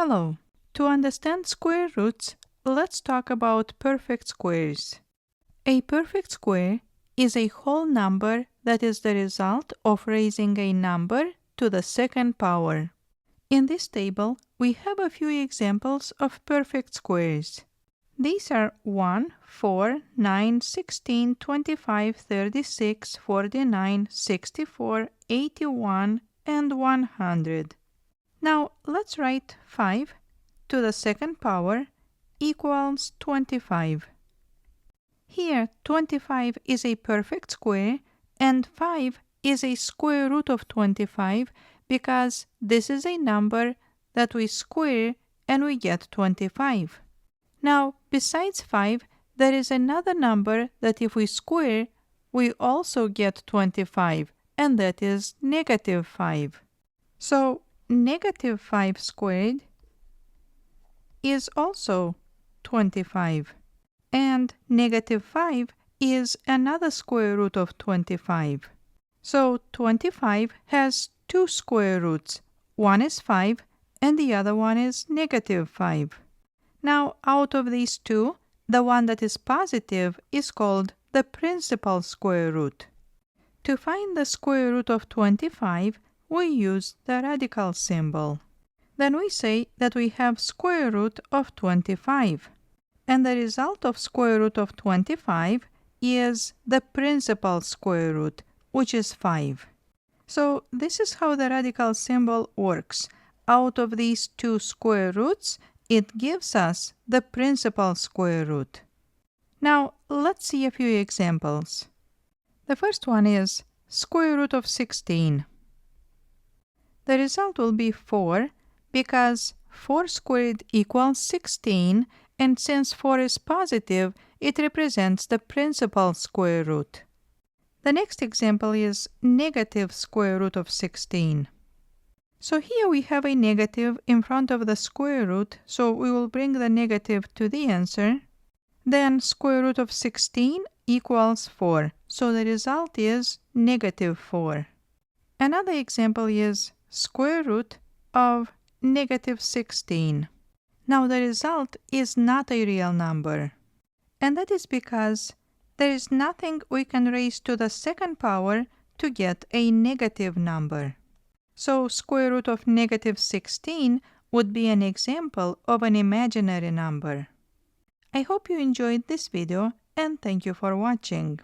Hello! To understand square roots, let's talk about perfect squares. A perfect square is a whole number that is the result of raising a number to the second power. In this table, we have a few examples of perfect squares. These are 1, 4, 9, 16, 25, 36, 49, 64, 81, and 100. Now let's write 5 to the second power equals 25. Here 25 is a perfect square and 5 is a square root of 25 because this is a number that we square and we get 25. Now besides 5, there is another number that if we square, we also get 25, and that is negative 5. So negative 5 squared is also 25, and negative 5 is another square root of 25. So 25 has two square roots. One is 5 and the other one is negative 5. Now out of these two, the one that is positive is called the principal square root. To find the square root of 25, we use the radical symbol. Then we say that we have square root of 25, and the result of square root of 25 is the principal square root, which is 5. So this is how the radical symbol works. Out of these two square roots, it gives us the principal square root. Now let's see a few examples. The first one is square root of 16. The result will be 4 because 4 squared equals 16, and since 4 is positive, it represents the principal square root. The next example is negative square root of 16. So here we have a negative in front of the square root, so we will bring the negative to the answer. Then square root of 16 equals 4, so the result is negative 4. Another example is square root of negative 16. Now the result is not a real number, and that is because there is nothing we can raise to the second power to get a negative number. So square root of negative 16 would be an example of an imaginary number. I hope you enjoyed this video and thank you for watching.